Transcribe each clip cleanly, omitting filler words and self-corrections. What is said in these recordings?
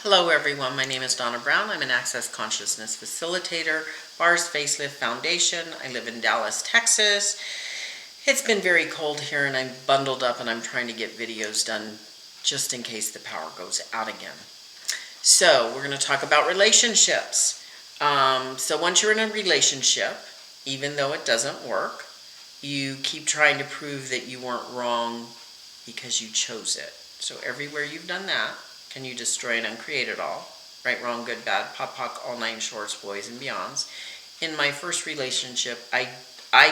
Hello everyone, my name is Donna Brown. I'm an Access Consciousness Facilitator, Bars Facelift Foundation. I live in Dallas, Texas. It's been very cold here and I'm bundled up and I'm trying to get videos done just in case the power goes out again. So we're going to talk about relationships. So once you're in a relationship, even though it doesn't work, you keep trying to prove that you weren't wrong because you chose it. So everywhere you've done that, can you destroy and uncreate it all? Right, wrong, good, bad, POC, all nine shorts, boys and beyonds. In my first relationship, I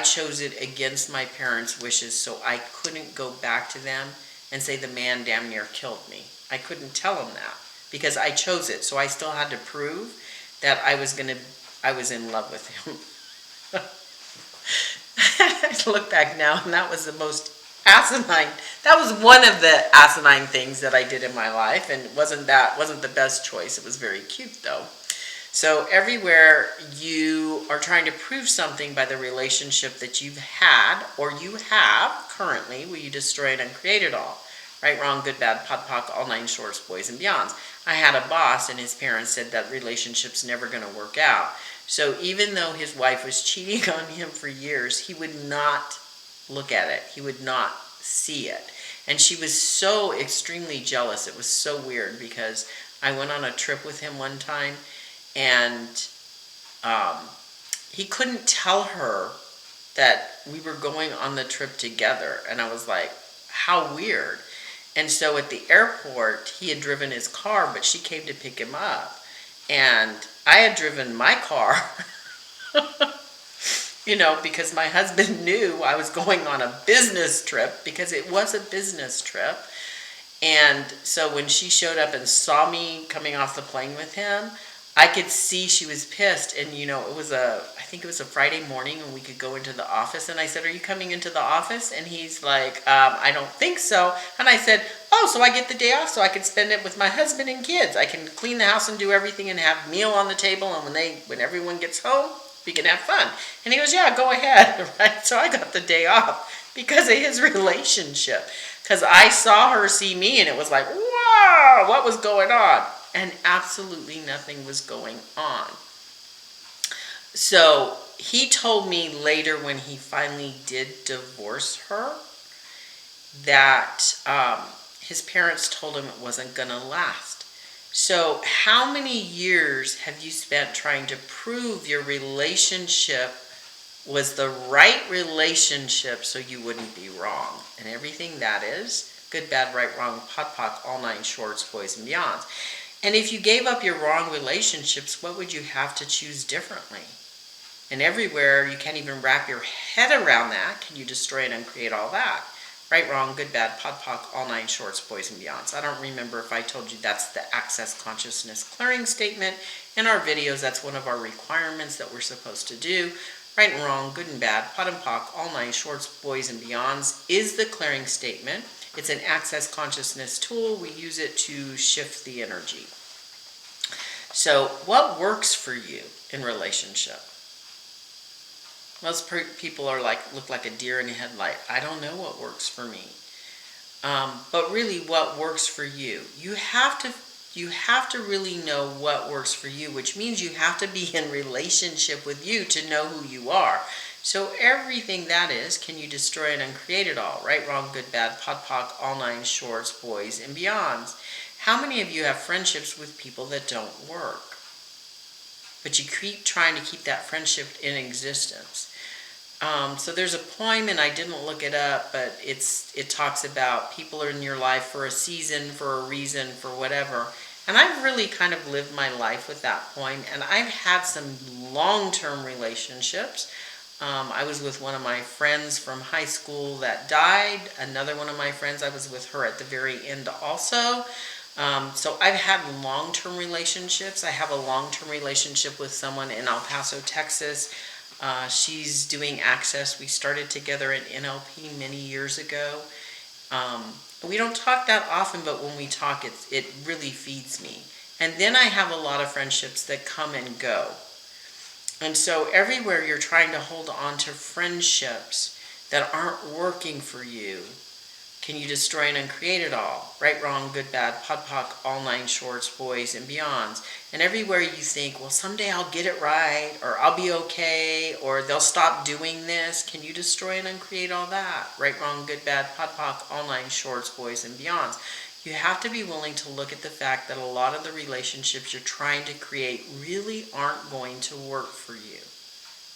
chose it against my parents' wishes, so I couldn't go back to them and say the man damn near killed me. I couldn't tell them that because I chose it, so I still had to prove that I was in love with him. I look back now, and that was the most asinine. That was one of the asinine things that I did in my life, and wasn't the best choice. It was very cute though. So everywhere you are trying to prove something by the relationship that you've had or you have currently, will you destroy it and create it all? Right, wrong, good, bad, POC, all nine shorts, boys and beyonds. I had a boss and his parents said that relationship's never going to work out. So even though his wife was cheating on him for years, he would not look at it. He would not see it. And she was so extremely jealous. It was so weird because I went on a trip with him one time and he couldn't tell her that we were going on the trip together. And I was like, how weird. And so at the airport, he had driven his car, but she came to pick him up. And I had driven my car, because my husband knew I was going on a business trip, because it was a business trip. And so when she showed up and saw me coming off the plane with him, I could see she was pissed. And, I think it was a Friday morning and we could go into the office. And I said, are you coming into the office? And he's like, I don't think so. And I said, oh, so I get the day off so I can spend it with my husband and kids. I can clean the house and do everything and have meal on the table. And when everyone gets home, we can have fun. And he goes, yeah, go ahead. Right? So I got the day off because of his relationship. Because I saw her see me and it was like, wow, what was going on? And absolutely nothing was going on. So he told me later when he finally did divorce her that his parents told him it wasn't going to last. So how many years have you spent trying to prove your relationship was the right relationship so you wouldn't be wrong? And everything that is, good, bad, right, wrong, POC, all nine shorts, boys and beyonds. And if you gave up your wrong relationships, what would you have to choose differently? And everywhere, you can't even wrap your head around that. Can you destroy and uncreate all that? Right, wrong, good, bad, POC, all nine shorts, boys and beyonds. I don't remember if I told you that's the Access Consciousness Clearing Statement. In our videos, that's one of our requirements that we're supposed to do. Right and wrong, good and bad, POC, all nine shorts, boys and beyonds is the clearing statement. It's an Access Consciousness tool. We use it to shift the energy. So what works for you in relationship? Most people are look like a deer in a headlight. I don't know what works for me. But really what works for you? You have to really know what works for you, which means you have to be in relationship with you to know who you are. So everything that is, can you destroy it and create it all? Right, wrong, good, bad, POC, all nine shorts, boys and beyonds. How many of you have friendships with people that don't work? But you keep trying to keep that friendship in existence. So there's a poem, and I didn't look it up, but it talks about people are in your life for a season, for a reason, for whatever. And I've really kind of lived my life with that poem, and I've had some long-term relationships. I was with one of my friends from high school that died. Another one of my friends, I was with her at the very end also. So I've had long-term relationships. I have a long-term relationship with someone in El Paso, Texas. She's doing Access. We started together at NLP many years ago. We don't talk that often, but when we talk, it really feeds me. And then I have a lot of friendships that come and go. And so everywhere you're trying to hold on to friendships that aren't working for you, Can you destroy and uncreate it all? Right, wrong, good, bad, POD, POC, all 9 shorts, boys, and beyonds. And everywhere you think, well, someday I'll get it right, or I'll be okay, or they'll stop doing this. Can you destroy and uncreate all that? Right, wrong, good, bad, POD, POC, all 9 shorts, boys, and beyonds. You have to be willing to look at the fact that a lot of the relationships you're trying to create really aren't going to work for you.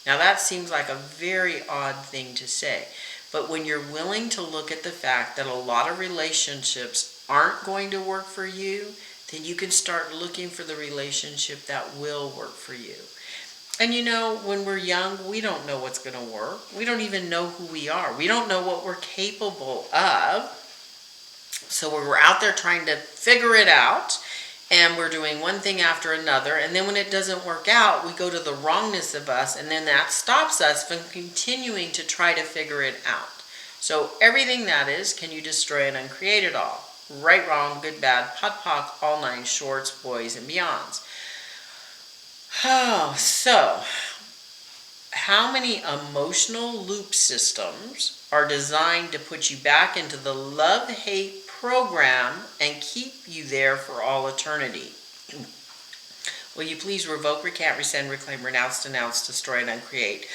Now that seems like a very odd thing to say, but when you're willing to look at the fact that a lot of relationships aren't going to work for you, then you can start looking for the relationship that will work for you. And you know, when we're young, we don't know what's going to work. We don't even know who we are. We don't know what we're capable of. So we're out there trying to figure it out, and we're doing one thing after another, and then when it doesn't work out, we go to the wrongness of us, and then that stops us from continuing to try to figure it out. So everything that is, can you destroy and uncreate it all? Right, wrong, good, bad, POD, POC, all 9 shorts, boys, and beyonds. Oh, so how many emotional loop systems are designed to put you back into the love-hate program and keep you there for all eternity? Will you please revoke, recant, rescind, reclaim, renounce, denounce, destroy, and uncreate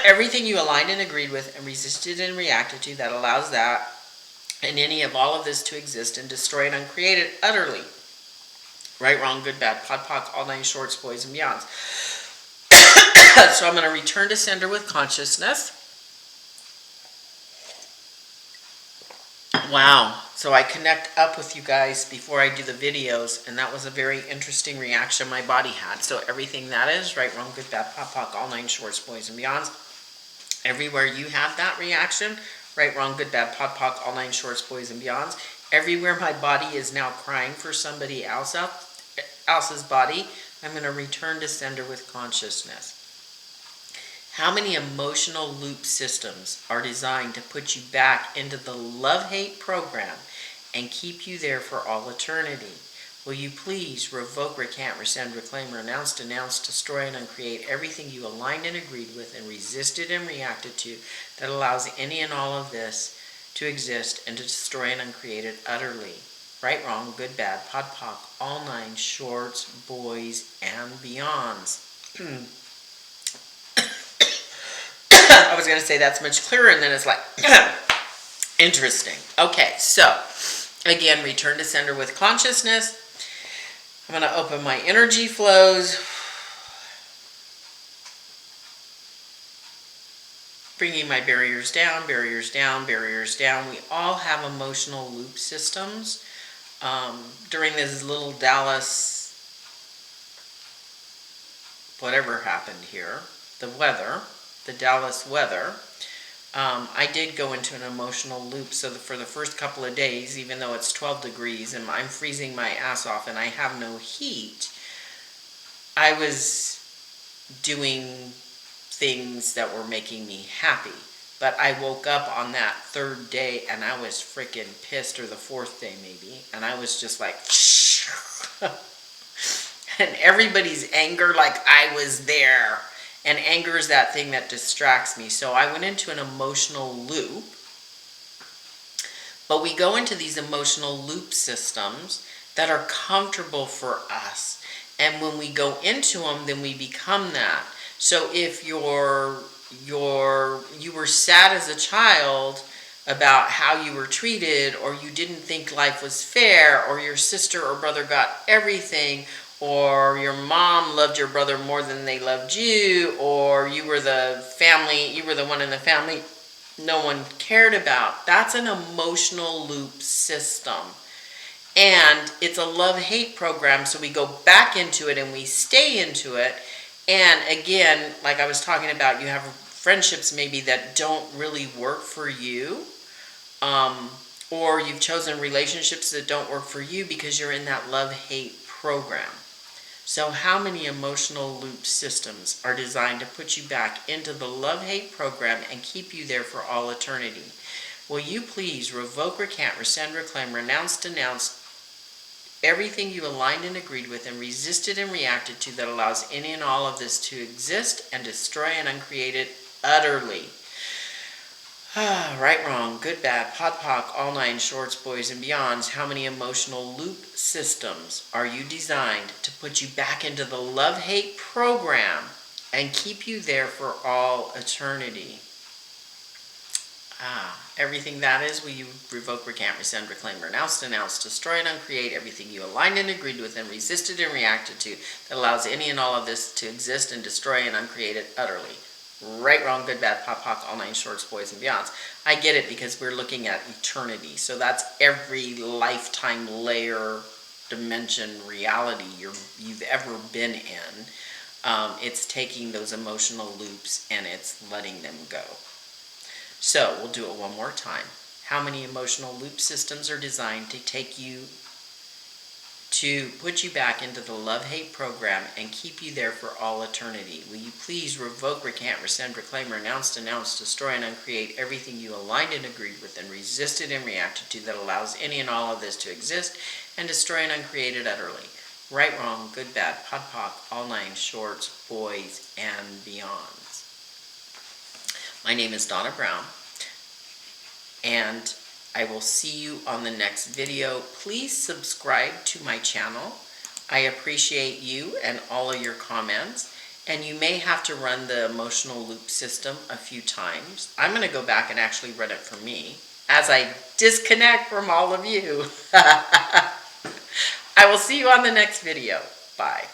everything you aligned and agreed with and resisted and reacted to that allows that and any of all of this to exist, and destroy and uncreate it utterly? Right, wrong, good, bad, POD, POC, all 9 shorts, boys, and beyonds. So I'm going to return to sender with consciousness. Wow. So I connect up with you guys before I do the videos, and that was a very interesting reaction my body had. So everything that is, right, wrong, good, bad, POD, POC, all 9 shorts, boys, and beyonds. Everywhere you had that reaction, right, wrong, good, bad, POD, POC, all 9 shorts, boys, and beyonds. Everywhere my body is now crying for somebody else's body, I'm going to return to sender with consciousness. How many emotional loop systems are designed to put you back into the love-hate program and keep you there for all eternity? Will you please revoke, recant, rescind, reclaim, renounce, denounce, destroy, and uncreate everything you aligned and agreed with and resisted and reacted to that allows any and all of this to exist, and to destroy and uncreate it utterly? Right, wrong, good, bad, POD, POC, all 9 shorts, boys, and beyonds. I was going to say that's much clearer, and then it's like, interesting. Okay, so, again, return to sender with consciousness. I'm going to open my energy flows. Bringing my barriers down, barriers down, barriers down. We all have emotional loop systems. During this little Dallas, whatever happened here, the Dallas weather, I did go into an emotional loop. So for the first couple of days, even though it's 12 degrees and I'm freezing my ass off and I have no heat, I was doing things that were making me happy. But I woke up on that 3rd day and I was freaking pissed, or the 4th day maybe, and I was just like, and everybody's anger, like I was there. And anger is that thing that distracts me. So I went into an emotional loop. But we go into these emotional loop systems that are comfortable for us. And when we go into them, then we become that. So if you were sad as a child about how you were treated, or you didn't think life was fair, or your sister or brother got everything, or your mom loved your brother more than they loved you, or you were the one in the family no one cared about. That's an emotional loop system. And it's a love-hate program, so we go back into it and we stay into it. And again, like I was talking about, you have friendships maybe that don't really work for you, or you've chosen relationships that don't work for you because you're in that love-hate program. So how many emotional loop systems are designed to put you back into the love-hate program and keep you there for all eternity? Will you please revoke, recant, rescind, reclaim, renounce, denounce everything you aligned and agreed with and resisted and reacted to that allows any and all of this to exist, and destroy and uncreate it utterly? Right, wrong, good, bad, pod, poc, all nine, shorts, boys, and beyonds. How many emotional loop systems are you designed to put you back into the love-hate program and keep you there for all eternity? Everything that is, will you revoke, recant, rescind, reclaim, renounce, denounce, destroy, and uncreate everything you aligned and agreed with and resisted and reacted to that allows any and all of this to exist and destroy and uncreate it utterly? Right, wrong, good, bad, pop, poc, all nine, shorts, boys, and beyonds. I get it because we're looking at eternity. So that's every lifetime layer, dimension, reality you've ever been in. It's taking those emotional loops and it's letting them go. So we'll do it one more time. How many emotional loop systems are designed to put you back into the love-hate program and keep you there for all eternity? Will you please revoke, recant, rescind, reclaim, renounce, denounce, destroy, and uncreate everything you aligned and agreed with and resisted and reacted to that allows any and all of this to exist and destroy and uncreate it utterly? Right, wrong, good, bad, pod, poc, all nine, shorts, boys, and beyonds. My name is Donna Brown, and I will see you on the next video. Please subscribe to my channel. I appreciate you and all of your comments. And you may have to run the emotional loop system a few times. I'm going to go back and actually run it for me as I disconnect from all of you. I will see you on the next video. Bye.